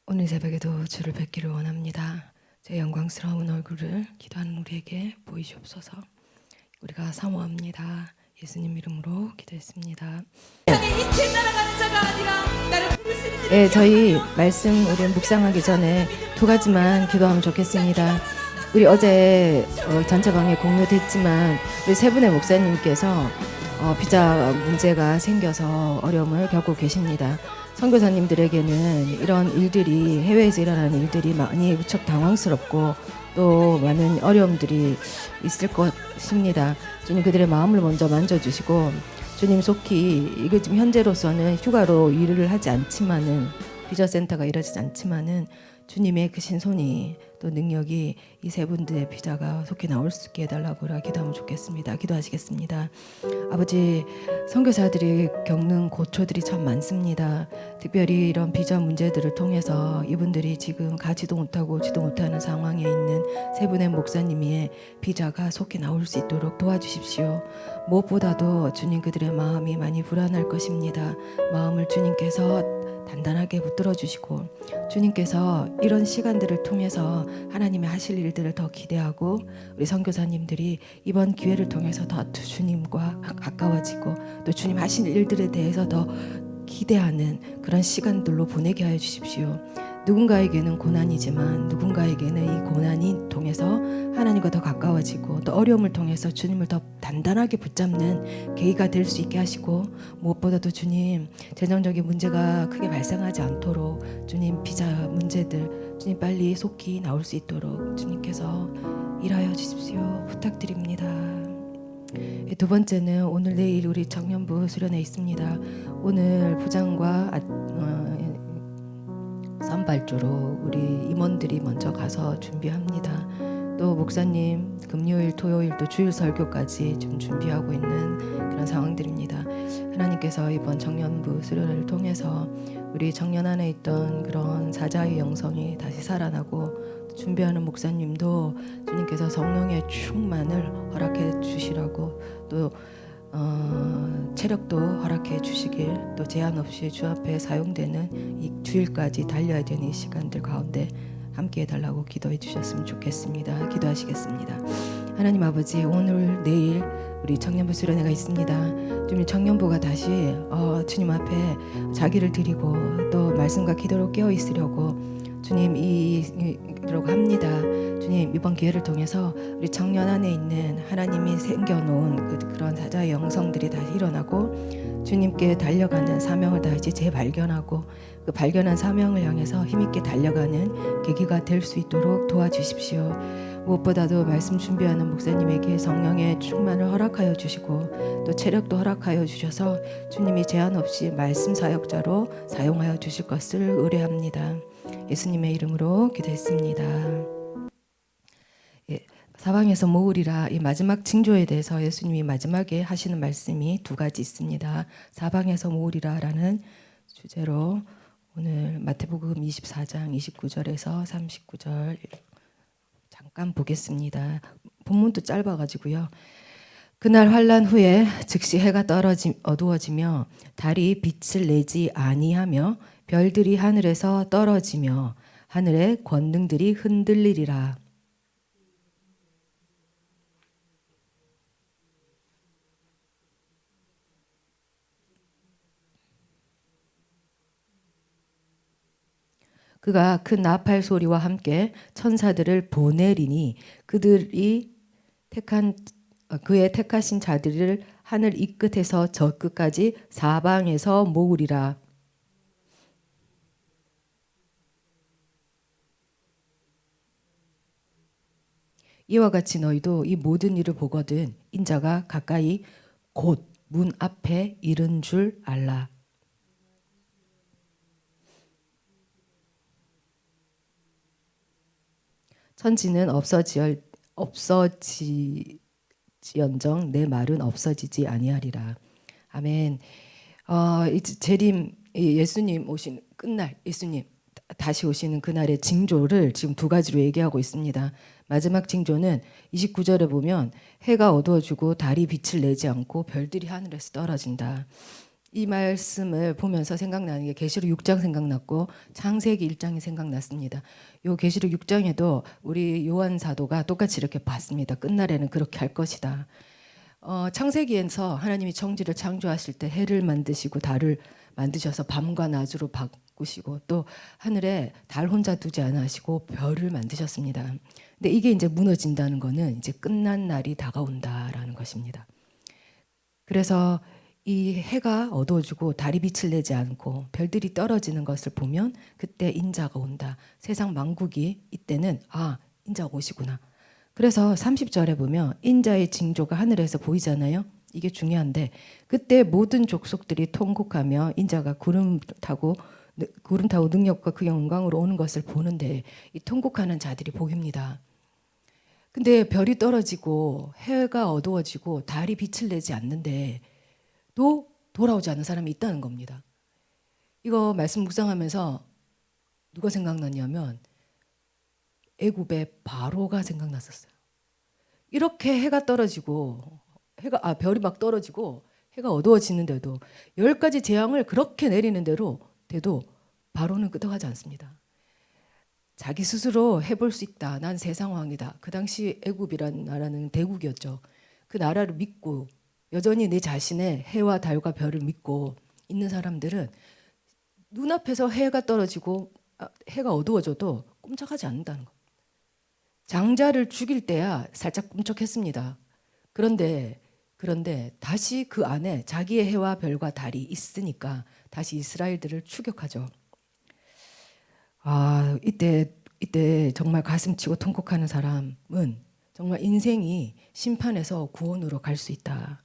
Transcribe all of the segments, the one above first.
오늘 새벽에도 주를 뵙기를 원합니다. 제 영광스러운 얼굴을 기도하는 우리에게 보이시옵소서. 우리가 사모합니다. 예수님 이름으로 기도했습니다. 네, 저희 말씀 우리 묵상하기 전에 두 가지만 기도하면 좋겠습니다. 우리 어제 단체방에 공유됐지만 우리 세 분의 목사님께서 비자 문제가 생겨서 어려움을 겪고 계십니다. 선교사님들에게는 이런 일들이 해외에서 일어나는 일들이 많이 무척 당황스럽고 또 많은 어려움들이 있을 것입니다. 주님 그들의 마음을 먼저 만져주시고 주님 속히 이거 지금 현재로서는 휴가로 일을 하지 않지만은 비자센터가 이루어지지 않지만은 주님의 그 신손이 또 능력이 이 세 분들의 비자가 속히 나올 수 있게 해달라고 기도하면 좋겠습니다. 기도하시겠습니다. 아버지, 선교사들이 겪는 고초들이 참 많습니다. 특별히 이런 비자 문제들을 통해서 이분들이 지금 가지도 못하고 오지도 못하는 상황에 있는 세 분의 목사님의 비자가 속히 나올 수 있도록 도와주십시오. 무엇보다도 주님 그들의 마음이 많이 불안할 것입니다. 마음을 주님께서 단단하게 붙들어 주시고 주님께서 이런 시간들을 통해서 하나님의 하실 일들을 더 기대하고 우리 선교사님들이 이번 기회를 통해서 더 주님과 가까워지고 또 주님 하신 일들에 대해서 더 기대하는 그런 시간들로 보내게 하여 주십시오. 누군가에게는 고난이지만 누군가에게는 이 고난이 통해서 하나님과 더 가까워지고 또 어려움을 통해서 주님을 더 단단하게 붙잡는 계기가 될 수 있게 하시고 무엇보다도 주님 재정적인 문제가 크게 발생하지 않도록 주님 비자 문제들 주님 빨리 속히 나올 수 있도록 주님께서 일하여 주십시오. 부탁드립니다. 두 번째는 오늘 내일 우리 청년부 수련회 있습니다. 오늘 부장과 선발주로 우리 임원들이 먼저 가서 준비합니다. 또 목사님 금요일 토요일 또 주일 설교까지 좀 준비하고 있는 그런 상황들입니다. 하나님께서 이번 청년부 수련회를 통해서 우리 청년 안에 있던 그런 사자의 영성이 다시 살아나고 준비하는 목사님도 주님께서 성령의 충만을 허락해 주시라고 또 체력도 허락해 주시길 또 제한 없이 주 앞에 사용되는 이 주일까지 달려야 되는 이 시간들 가운데 함께 해달라고 기도해 주셨으면 좋겠습니다. 기도하시겠습니다. 하나님 아버지, 오늘 내일 우리 청년부 수련회가 있습니다. 주님 청년부가 다시 주님 앞에 자기를 드리고 또 말씀과 기도로 깨어 있으려고 주님 이라고 합니다. 주님 이번 기회를 통해서 우리 청년 안에 있는 하나님이 생겨놓은 그런 사자의 영성들이 다시 일어나고 주님께 달려가는 사명을 다시 재발견하고 그 발견한 사명을 향해서 힘있게 달려가는 계기가 될 수 있도록 도와주십시오. 무엇보다도 말씀 준비하는 목사님에게 성령의 충만을 허락하여 주시고 또 체력도 허락하여 주셔서 주님이 제한 없이 말씀 사역자로 사용하여 주실 것을 의뢰합니다. 예수님의 이름으로 기도했습니다. 사방에서 모으리라, 이 마지막 징조에 대해서 예수님이 마지막에 하시는 말씀이 두 가지 있습니다. 사방에서 모으리라라는 주제로 오늘 마태복음 24장 29절에서 39절 잠깐 보겠습니다. 본문도 짧아가지고요. 그날 환란 후에 즉시 해가 어두워지며 달이 빛을 내지 아니하며 별들이 하늘에서 떨어지며 하늘의 권능들이 흔들리리라. 그가 큰 나팔 소리와 함께 천사들을 보내리니 그들이 그의 택하신 자들을 하늘 이 끝에서 저 끝까지 사방에서 모으리라. 이와 같이 너희도 이 모든 일을 보거든 인자가 가까이 곧 문 앞에 이른 줄 알라. 천지는 없어지언정 내 말은 없어지지 아니하리라. 아멘. 이제 재림 예수님 오신 끝날 예수님 다시 오시는 그날의 징조를 지금 두 가지로 얘기하고 있습니다. 마지막 징조는 29절에 보면 해가 어두워지고 달이 빛을 내지 않고 별들이 하늘에서 떨어진다. 이 말씀을 보면서 생각나는 게 계시록 6장 생각났고 창세기 1장이 생각났습니다. 요 계시록 6장에도 우리 요한 사도가 똑같이 이렇게 봤습니다. 끝날에는 그렇게 할 것이다. 창세기에서 하나님이 천지를 창조하실 때 해를 만드시고 달을 만드셔서 밤과 낮으로 바꾸시고 또 하늘에 달 혼자 두지 않으시고 별을 만드셨습니다. 근데 이게 이제 무너진다는 거는 이제 끝난 날이 다가온다라는 것입니다. 그래서 이 해가 어두워지고 달이 빛을 내지 않고 별들이 떨어지는 것을 보면 그때 인자가 온다. 세상 만국이 이때는 인자가 오시구나. 그래서 30절에 보면 인자의 징조가 하늘에서 보이잖아요. 이게 중요한데 그때 모든 족속들이 통곡하며 인자가 구름 타고 능력과 그 영광으로 오는 것을 보는데 이 통곡하는 자들이 복입니다. 근데 별이 떨어지고 해가 어두워지고 달이 빛을 내지 않는데 또 돌아오지 않는 사람이 있다는 겁니다. 이거 말씀 묵상하면서 누가 생각났냐면 애굽의 바로가 생각났었어요. 이렇게 해가 떨어지고 별이 막 떨어지고 해가 어두워지는데도 10가지 재앙을 그렇게 내리는 대도 바로는 끄덕하지 않습니다. 자기 스스로 해볼 수 있다. 난 세상 왕이다. 그 당시 애굽이라는 나라는 대국이었죠. 그 나라를 믿고 여전히 내 자신의 해와 달과 별을 믿고 있는 사람들은 눈앞에서 해가 떨어지고 해가 어두워져도 꼼짝하지 않는다는 것. 장자를 죽일 때야 살짝 꿈쩍했습니다. 그런데 다시 그 안에 자기의 해와 별과 달이 있으니까 다시 이스라엘들을 추격하죠. 이때 정말 가슴치고 통곡하는 사람은 정말 인생이 심판에서 구원으로 갈 수 있다.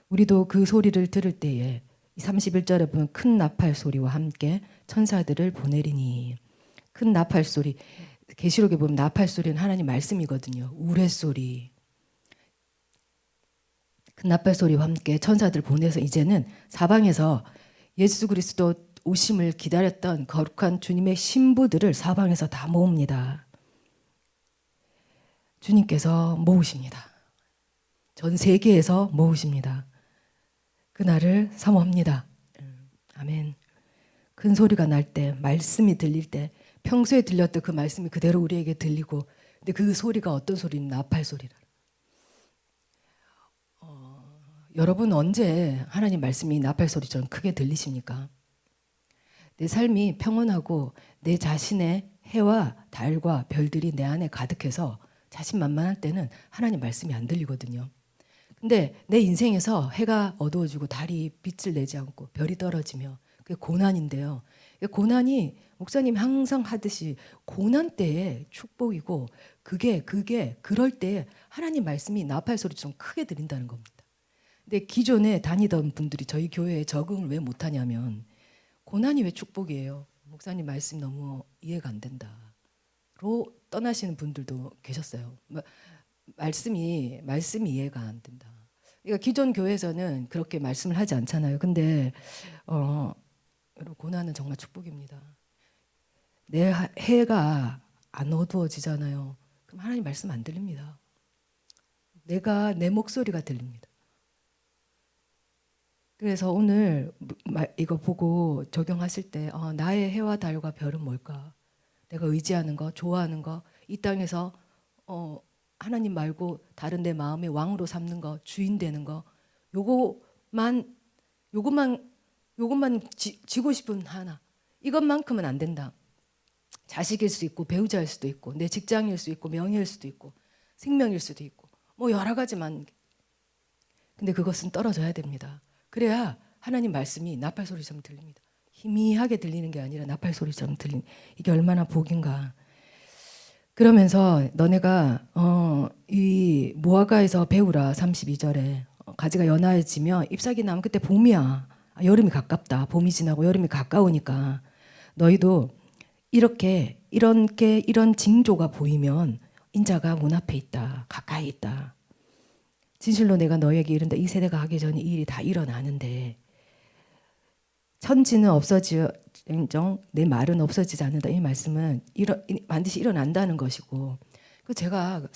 우리도 그 소리를 들을 때에 31절에 보면 큰 나팔 소리와 함께 천사들을 보내리니, 큰 나팔 소리, 계시록에 보면 나팔 소리는 하나님 말씀이거든요. 우레소리, 큰 나팔 소리와 함께 천사들을 보내서 이제는 사방에서 예수 그리스도 오심을 기다렸던 거룩한 주님의 신부들을 사방에서 다 모읍니다. 주님께서 모으십니다. 전 세계에서 모으십니다. 그날을 사모합니다. 아멘. 큰 소리가 날 때, 말씀이 들릴 때, 평소에 들렸던 그 말씀이 그대로 우리에게 들리고, 근데 그 소리가 어떤 소리는 나팔 소리라. 여러분 언제 하나님 말씀이 나팔 소리처럼 크게 들리십니까? 내 삶이 평온하고 내 자신의 해와 달과 별들이 내 안에 가득해서 자신만만할 때는 하나님 말씀이 안 들리거든요. 근데 내 인생에서 해가 어두워지고 달이 빛을 내지 않고 별이 떨어지며 그게 고난인데요. 고난이 목사님 항상 하듯이 고난 때에 축복이고 그게 그럴 때 하나님 말씀이 나팔 소리처럼 크게 들린다는 겁니다. 근데 기존에 다니던 분들이 저희 교회에 적응을 왜 못하냐면 고난이 왜 축복이에요? 목사님 말씀 너무 이해가 안 된다로 떠나시는 분들도 계셨어요. 말씀이 이해가 안 된다. 그러니까 기존 교회에서는 그렇게 말씀을 하지 않잖아요. 근데 고난은 정말 축복입니다. 내 해가 안 어두워지잖아요. 그럼 하나님 말씀 안 들립니다. 내 목소리가 들립니다. 그래서 오늘 이거 보고 적용하실 때 나의 해와 달과 별은 뭘까? 내가 의지하는 거, 좋아하는 거, 이 땅에서 하나님 말고 다른 내 마음의 왕으로 삼는 거, 주인 되는 거, 요것만 지고 싶은 하나. 이것만큼은 안 된다. 자식일 수 있고 배우자일 수도 있고 내 직장일 수 있고 명예일 수도 있고 생명일 수도 있고 뭐 여러 가지만. 근데 그것은 떨어져야 됩니다. 그래야 하나님 말씀이 나팔 소리처럼 들립니다. 희미하게 들리는 게 아니라 나팔 소리처럼 들리는, 이게 얼마나 복인가. 그러면서 너네가 이 무화과에서 배우라. 32절에 가지가 연하해지며 잎사귀 나면 그때 봄이야. 여름이 가깝다. 봄이 지나고 여름이 가까우니까 너희도 이런 징조가 보이면 인자가 문 앞에 있다. 가까이 있다. 진실로 내가 너에게 이른다. 이 세대가 하기 전에 이 일이 다 일어나는데 천지는 없어지정 내 말은 없어지지 않는다. 이 말씀은 반드시 일어난다는 것이고, 제가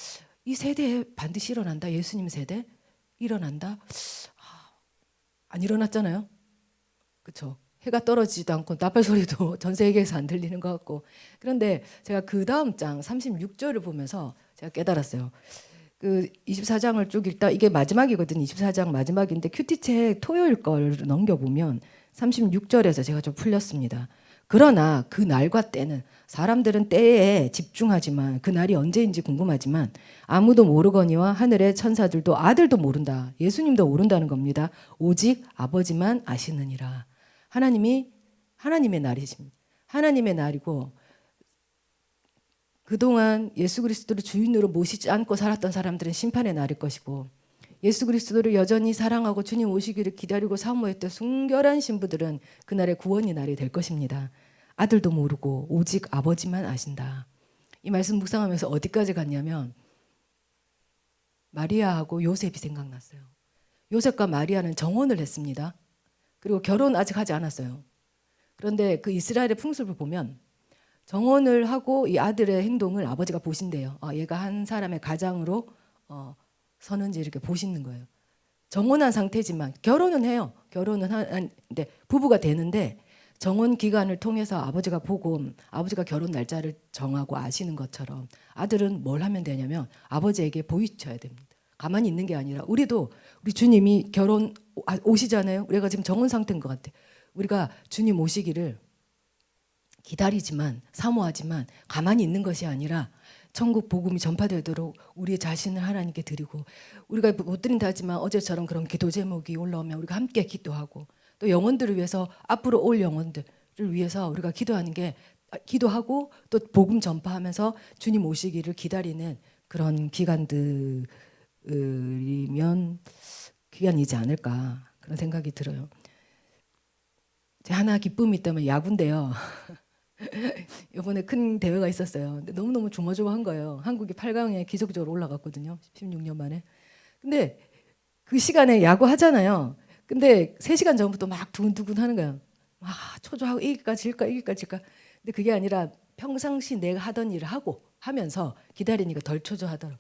이 세대에 반드시 일어난다. 예수님 세대 일어난다. 안 일어났잖아요. 그렇죠. 해가 떨어지지도 않고 나팔 소리도 전 세계에서 안 들리는 것 같고. 그런데 제가 그 다음 장 36절을 보면서 제가 깨달았어요. 그 24장을 쭉 읽다 이게 마지막이거든요. 24장 마지막인데 큐티책 토요일 걸 넘겨보면 36절에서 제가 좀 풀렸습니다. 그러나 그 날과 때는 사람들은 때에 집중하지만 그 날이 언제인지 궁금하지만 아무도 모르거니와 하늘의 천사들도 아들도 모른다. 예수님도 모른다는 겁니다. 오직 아버지만 아시느니라. 하나님의 날이십니다. 하나님의 날이고 그동안 예수 그리스도를 주인으로 모시지 않고 살았던 사람들은 심판의 날일 것이고 예수 그리스도를 여전히 사랑하고 주님 오시기를 기다리고 사모했던 순결한 신부들은 그날의 구원의 날이 될 것입니다. 아들도 모르고 오직 아버지만 아신다. 이 말씀 묵상하면서 어디까지 갔냐면 마리아하고 요셉이 생각났어요. 요셉과 마리아는 정혼을 했습니다. 그리고 결혼 아직 하지 않았어요. 그런데 그 이스라엘의 풍습을 보면 정혼을 하고 이 아들의 행동을 아버지가 보신대요. 얘가 한 사람의 가장으로 서는지 이렇게 보시는 거예요. 정혼한 상태지만 결혼은 해요. 결혼은 하는데 부부가 되는데 정혼 기간을 통해서 아버지가 보고 아버지가 결혼 날짜를 정하고 아시는 것처럼 아들은 뭘 하면 되냐면 아버지에게 보이쳐야 됩니다. 가만히 있는 게 아니라 우리 주님이 결혼 오시잖아요. 우리가 지금 정혼 상태인 것 같아. 우리가 주님 오시기를 기다리지만 사모하지만 가만히 있는 것이 아니라 천국 복음이 전파되도록 우리 자신을 하나님께 드리고 우리가 못 드린다 하지만 어제처럼 그런 기도 제목이 올라오면 우리가 함께 기도하고 또 영혼들을 위해서 앞으로 올 영혼들을 위해서 우리가 기도하고 또 복음 전파하면서 주님 오시기를 기다리는 그런 기간이지 않을까 그런 생각이 들어요. 하나 기쁨이 있다면 야구인데요. 이번에 큰 대회가 있었어요. 근데 너무너무 조마조마한 거예요. 한국이 8강에 기적적으로 올라갔거든요. 16년 만에. 근데 그 시간에 야구 하잖아요. 근데 3시간 전부터 막 두근두근 하는 거예요. 막 초조하고 이길까 질까. 근데 그게 아니라 평상시 내가 하던 일을 하면서 기다리니까 덜 초조하더라고요.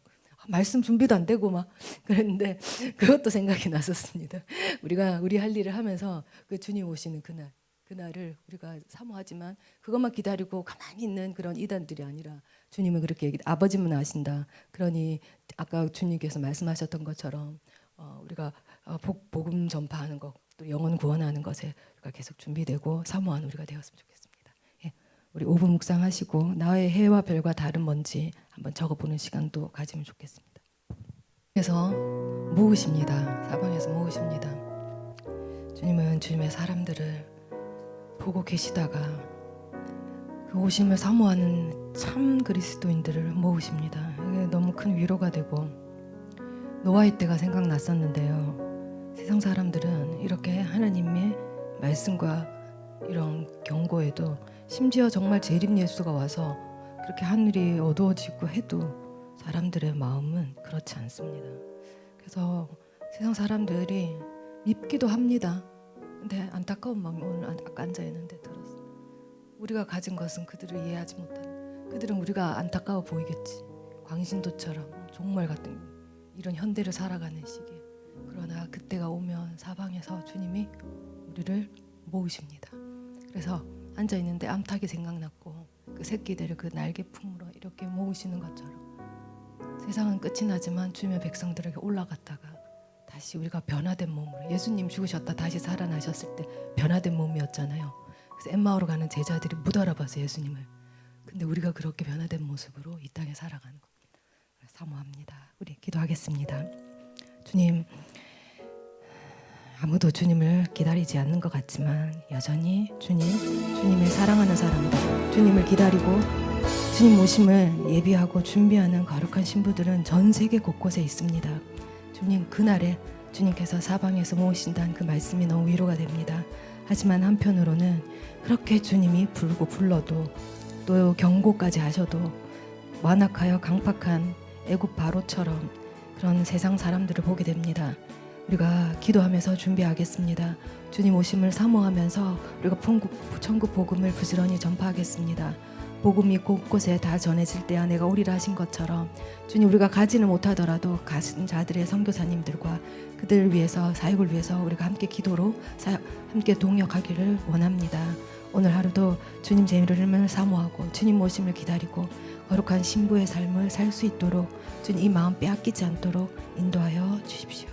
말씀 준비도 안 되고 막 그랬는데 그것도 생각이 났었습니다. 우리가 우리 할 일을 하면서 그 주님 오시는 그날을 우리가 사모하지만 그것만 기다리고 가만히 있는 그런 이단들이 아니라 주님은 그렇게 아버지만 아신다. 그러니 아까 주님께서 말씀하셨던 것처럼 우리가 복음 전파하는 것, 또 영혼 구원하는 것에 우리가 계속 준비되고 사모하는 우리가 되었으면 좋겠습니다. 예, 우리 5분 묵상하시고 나의 해와 별과 달은 뭔지 한번 적어보는 시간도 가지면 좋겠습니다. 그래서 모으십니다. 사방에서 모으십니다. 주님은 주님의 사람들을 보고 계시다가 그 오심을 사모하는 참 그리스도인들을 모으십니다. 이게 너무 큰 위로가 되고 노아의 때가 생각났었는데요. 세상 사람들은 이렇게 하나님의 말씀과 이런 경고에도 심지어 정말 재림 예수가 와서 그렇게 하늘이 어두워지고 해도 사람들의 마음은 그렇지 않습니다. 그래서 세상 사람들이 밉기도 합니다. 근데 안타까운 마음이 오늘 아까 앉아있는데 들었어요. 우리가 가진 것은 그들을 이해하지 못하는 그들은 우리가 안타까워 보이겠지. 광신도처럼 종말 같은 이런 현대를 살아가는 시기에 그러나 그때가 오면 사방에서 주님이 우리를 모으십니다. 그래서 앉아있는데 암탉이 생각났고 그 새끼들을 그 날개품으로 이렇게 모으시는 것처럼 세상은 끝이 나지만 주님의 백성들에게 올라갔다가 다시 우리가 변화된 몸으로 예수님 죽으셨다 다시 살아나셨을 때 변화된 몸이었잖아요. 그래서 엠마오로 가는 제자들이 못 알아봐서 예수님을. 근데 우리가 그렇게 변화된 모습으로 이 땅에 살아가는 겁니다. 사모합니다. 우리 기도하겠습니다. 주님, 아무도 주님을 기다리지 않는 것 같지만 여전히 주님을 사랑하는 사람들, 주님을 기다리고 주님 오심을 예비하고 준비하는 거룩한 신부들은 전 세계 곳곳에 있습니다. 주님 그날에 주님께서 사방에서 모으신다는 그 말씀이 너무 위로가 됩니다. 하지만 한편으로는 그렇게 주님이 불러도 또 경고까지 하셔도 완악하여 강팍한 애굽 바로처럼 그런 세상 사람들을 보게 됩니다. 우리가 기도하면서 준비하겠습니다. 주님 오심을 사모하면서 우리가 천국 복음을 부지런히 전파하겠습니다. 복음이 곳곳에 다 전해질 때야 내가 오리라 하신 것처럼 주님 우리가 가지는 못하더라도 가진 자들의 선교사님들과 그들을 위해서 사역을 위해서 우리가 함께 기도로 함께 동역하기를 원합니다. 오늘 하루도 주님 제 이름을 사모하고 주님 모심을 기다리고 거룩한 신부의 삶을 살 수 있도록 주님 이 마음 빼앗기지 않도록 인도하여 주십시오.